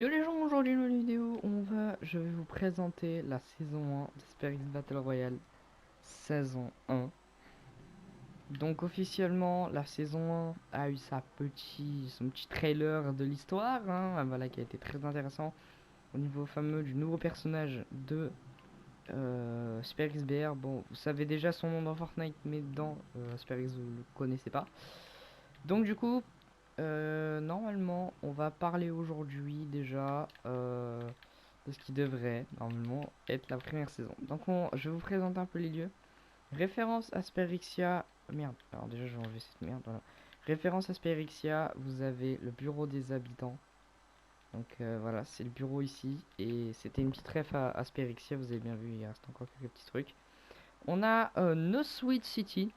Yo les gens, aujourd'hui dans la vidéo, je vais vous présenter la saison 1 d'Asperix Battle Royale, saison 1. Donc officiellement, la saison 1 a eu son petit trailer de l'histoire, hein, voilà, qui a été très intéressant au niveau fameux du nouveau personnage de Asperix BR. Bon, vous savez déjà son nom dans Fortnite, mais dans Asperix vous le connaissez pas. Donc du coup, normalement, on va parler aujourd'hui déjà de ce qui devrait normalement être la première saison. Donc je vais vous présenter un peu les lieux. Référence Asperixia. Merde, alors déjà je vais enlever cette merde. Voilà. Référence Asperixia, vous avez le bureau des habitants. Donc voilà, c'est le bureau ici. Et c'était une petite ref à Asperixia, vous avez bien vu, il reste encore quelques petits trucs. On a No Sweet City.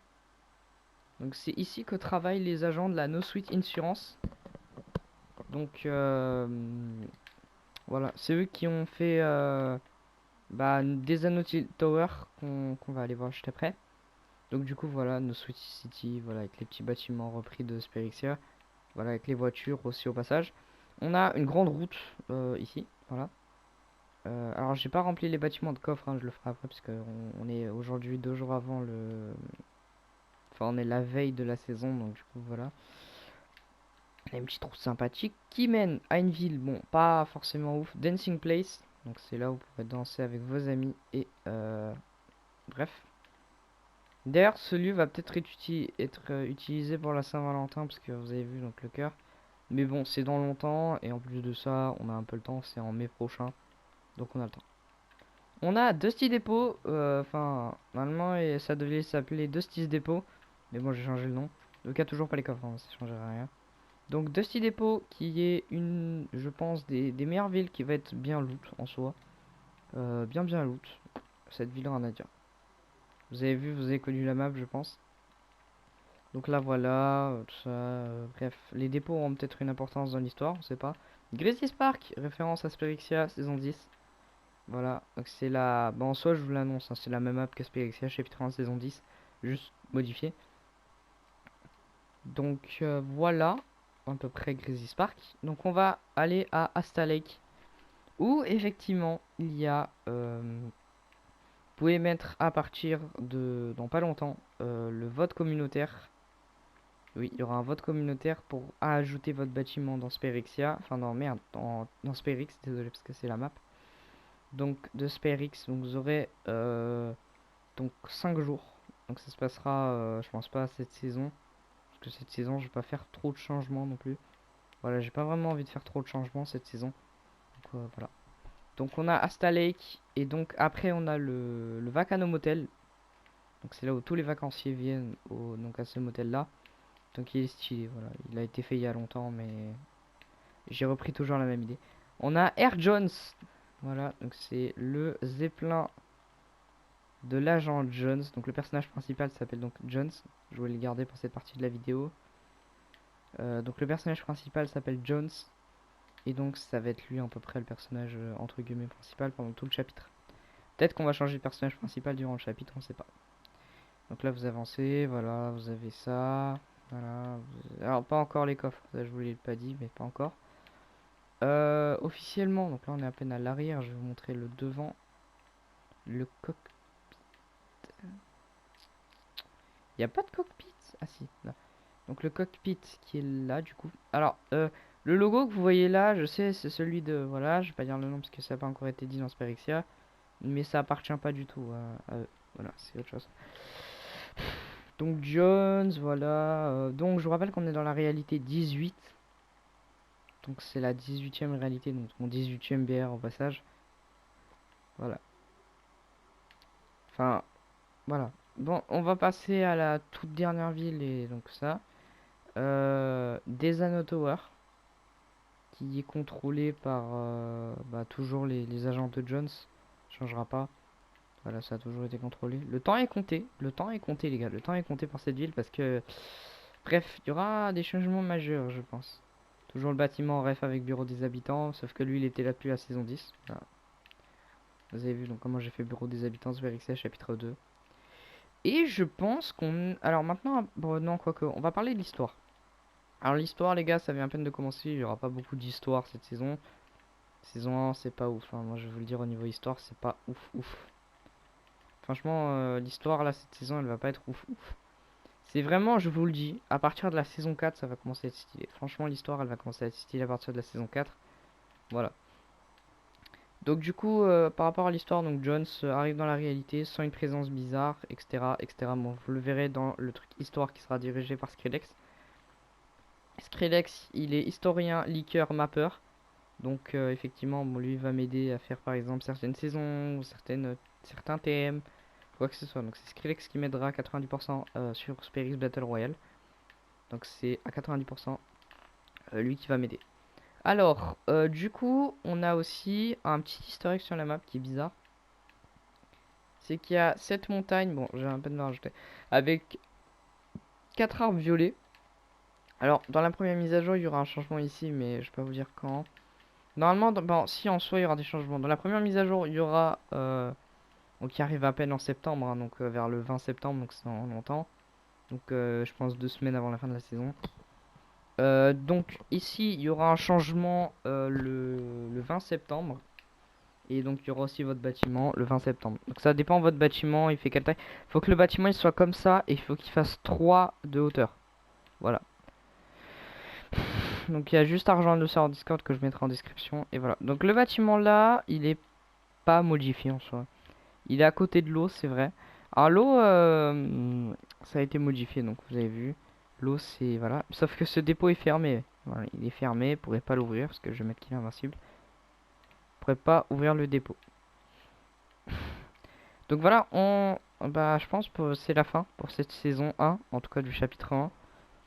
Donc c'est ici que travaillent les agents de la No Sweet Insurance. Donc voilà, c'est eux qui ont fait des Annotil Tower qu'on va aller voir juste après. Donc du coup voilà, nos Sweet City, voilà, avec les petits bâtiments repris de Spérixia. Voilà, avec les voitures aussi au passage. On a une grande route ici, voilà. Alors j'ai pas rempli les bâtiments de coffre, hein, je le ferai après parce on est aujourd'hui 2 jours avant le... Enfin on est la veille de la saison, donc du coup voilà. On a une petite route sympathique qui mène à une ville, bon pas forcément ouf, Dancing Place. Donc c'est là où vous pourrez danser avec vos amis et bref. D'ailleurs, ce lieu va peut-être être utilisé pour la Saint-Valentin parce que vous avez vu donc le cœur. Mais bon, c'est dans longtemps et en plus de ça, on a un peu le temps, c'est en mai prochain, donc on a le temps. On a Dusty Depot, enfin normalement et ça devait s'appeler Dusty's Depot, mais bon j'ai changé le nom. Donc il y a toujours pas les coffres, hein, ça changera rien. Donc Dusty Depot qui est une, je pense, des meilleures villes qui va être bien loot en soi. Bien loot, cette ville en a dire. Vous avez vu, vous avez connu la map je pense. Donc là voilà, tout ça, bref, les dépôts auront peut-être une importance dans l'histoire, on sait pas. Grizzly Park, référence à Spérixia, saison 10. Voilà, donc c'est la... Bon, en soi, je vous l'annonce, hein, c'est la même map qu'Aspérixia, chapitre 1, saison 10, juste modifié. Donc voilà, à peu près Grizzly Park. Donc on va aller à Asta Lake, où effectivement, il y a... vous pouvez mettre à partir de... dans pas longtemps, le vote communautaire. Oui, il y aura un vote communautaire pour ajouter votre bâtiment dans Spérixia. Enfin, non, merde, dans Spérix, désolé parce que c'est la map. Donc, de Spérix, donc vous aurez donc 5 jours. Donc, ça se passera, je pense pas, cette saison. Parce que cette saison, je vais pas faire trop de changements non plus. Voilà, j'ai pas vraiment envie de faire trop de changements cette saison. Donc, voilà. Donc, on a Asta Lake. Et donc, après, on a le Vacano Motel. Donc, c'est là où tous les vacanciers viennent donc à ce motel-là. Donc il est stylé, voilà. Il a été fait il y a longtemps, mais j'ai repris toujours la même idée. On a Air Jones. Voilà, donc c'est le Zeppelin de l'agent Jones. Donc le personnage principal s'appelle donc Jones. Je voulais le garder pour cette partie de la vidéo. Donc le personnage principal s'appelle Jones. Et donc ça va être lui à peu près le personnage entre guillemets principal pendant tout le chapitre. Peut-être qu'on va changer de personnage principal durant le chapitre, on sait pas. Donc là vous avancez, voilà, vous avez ça. Voilà. Alors pas encore les coffres, ça je vous l'ai pas dit, mais pas encore. Officiellement, donc là on est à peine à l'arrière, je vais vous montrer le devant. Le cockpit. Il n'y a pas de cockpit. Ah si, là. Donc le cockpit qui est là du coup. Alors, le logo que vous voyez là, je sais, c'est celui de... Voilà, je vais pas dire le nom parce que ça n'a pas encore été dit dans Spérixia. Mais ça appartient pas du tout à eux. Voilà, c'est autre chose. Donc Jones, voilà. Donc je vous rappelle qu'on est dans la réalité 18. Donc c'est la 18e réalité, donc mon 18e BR au passage. Voilà. Enfin, voilà. Bon, on va passer à la toute dernière ville et donc ça. Desano Tower, qui est contrôlé par toujours les agents de Jones. Changera pas. Voilà, ça a toujours été contrôlé. Le temps est compté. Le temps est compté, les gars. Le temps est compté pour cette ville parce que... Bref, il y aura des changements majeurs, je pense. Toujours le bâtiment ref avec bureau des habitants, sauf que lui, il était là depuis la saison 10. Voilà. Vous avez vu donc comment j'ai fait bureau des habitants sur XL chapitre 2. Et je pense qu'on... Alors maintenant, bon, non, quoique, on va parler de l'histoire. Alors l'histoire, les gars, ça vient à peine de commencer. Il n'y aura pas beaucoup d'histoire cette saison. Saison 1, c'est pas ouf, hein. Moi, je vais vous le dire, au niveau histoire, c'est pas ouf, ouf. Franchement, l'histoire, là, cette saison, elle va pas être ouf, ouf. C'est vraiment, je vous le dis, à partir de la saison 4, ça va commencer à être stylé. Franchement, l'histoire, elle va commencer à être stylée à partir de la saison 4. Voilà. Donc du coup, par rapport à l'histoire, donc Jones arrive dans la réalité sans une présence bizarre, etc., etc. Bon, vous le verrez dans le truc histoire qui sera dirigé par Skrillex. Skrillex, il est historien, leaker, mapper. Donc effectivement, bon, lui va m'aider à faire par exemple certaines saisons, ou certains thèmes, quoi que ce soit. Donc c'est Skrillex qui m'aidera à 90% sur Spyrix Battle Royale. Donc c'est à 90% lui qui va m'aider. Alors, du coup, on a aussi un petit historique sur la map qui est bizarre. C'est qu'il y a cette montagne, bon, j'ai un peu de me rajouter, avec 4 arbres violets. Alors, dans la première mise à jour, il y aura un changement ici, mais je peux pas vous dire quand. Normalement, bon, si en soi, il y aura des changements. Dans la première mise à jour, il y aura, donc qui arrive à peine en septembre, hein, donc vers le 20 septembre, donc c'est dans longtemps. Donc, je pense 2 semaines avant la fin de la saison. Donc, ici, il y aura un changement le 20 septembre. Et donc il y aura aussi votre bâtiment le 20 septembre. Donc ça dépend de votre bâtiment, il fait quelle taille. Il faut que le bâtiment il soit comme ça et il faut qu'il fasse 3 de hauteur. Voilà. Donc il y a juste à rejoindre le serveur Discord que je mettrai en description. Et voilà. Donc le bâtiment là, il est pas modifié en soi. Il est à côté de l'eau, c'est vrai. Alors l'eau, ça a été modifié, donc vous avez vu. L'eau c'est... Voilà. Sauf que ce dépôt est fermé. Voilà, il est fermé, vous pourrez pas l'ouvrir parce que je vais mettre qu'il est invincible. Vous pourrez pas ouvrir le dépôt. Donc voilà, bah je pense que c'est la fin pour cette saison 1, en tout cas du chapitre 1.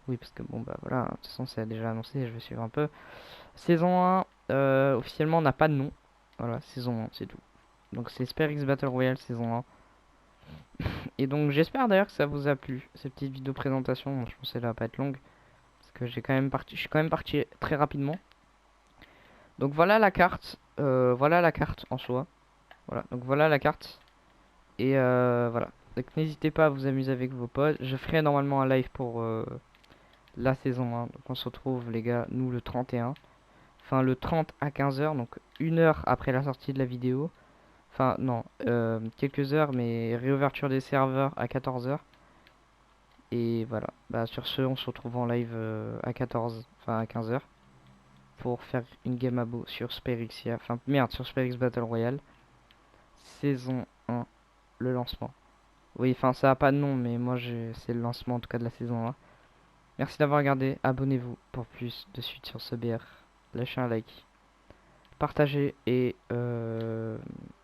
Oui, parce que bon bah voilà, de toute façon c'est déjà annoncé, je vais suivre un peu. Saison 1, officiellement on n'a pas de nom. Voilà, saison 1, c'est tout. Donc c'est Spyrix Battle Royale saison 1. Et donc j'espère d'ailleurs que ça vous a plu, cette petite vidéo présentation. Bon, je pense qu'elle va pas être longue, parce que je suis quand même parti très rapidement. Donc voilà la carte, en soi. Voilà, donc voilà la carte. Et voilà. Donc n'hésitez pas à vous amuser avec vos potes. Je ferai normalement un live pour la saison 1. Donc on se retrouve les gars, nous le 31. Enfin le 30 à 15 h. Donc 1 heure après la sortie de la vidéo. Enfin non, quelques heures mais réouverture des serveurs à 14 h. Et voilà. Bah sur ce on se retrouve en live à 14, enfin à 15 h. Pour faire une game abo sur Spyrixia. Enfin merde, sur Spyrix Battle Royale. Saison 1, le lancement. Oui, enfin ça a pas de nom, mais moi c'est le lancement en tout cas de la saison 1. Merci d'avoir regardé, abonnez-vous pour plus de suite sur ce BR. Lâchez un like, partagez et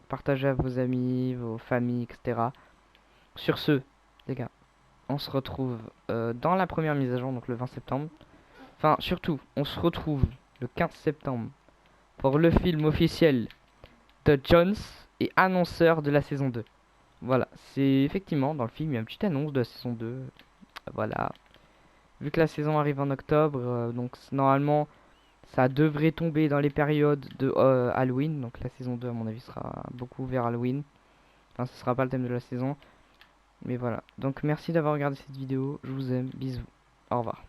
partagez à vos amis, vos familles, etc. Sur ce, les gars, on se retrouve dans la première mise à jour, donc le 20 septembre. Enfin, surtout, on se retrouve le 15 septembre pour le film officiel de Jones et annonceur de la saison 2. Voilà, c'est effectivement dans le film, il y a une petite annonce de la saison 2. Voilà. Vu que la saison arrive en octobre, donc normalement ça devrait tomber dans les périodes de Halloween. Donc la saison 2 à mon avis sera beaucoup vers Halloween. Enfin ce sera pas le thème de la saison. Mais voilà. Donc merci d'avoir regardé cette vidéo. Je vous aime. Bisous. Au revoir.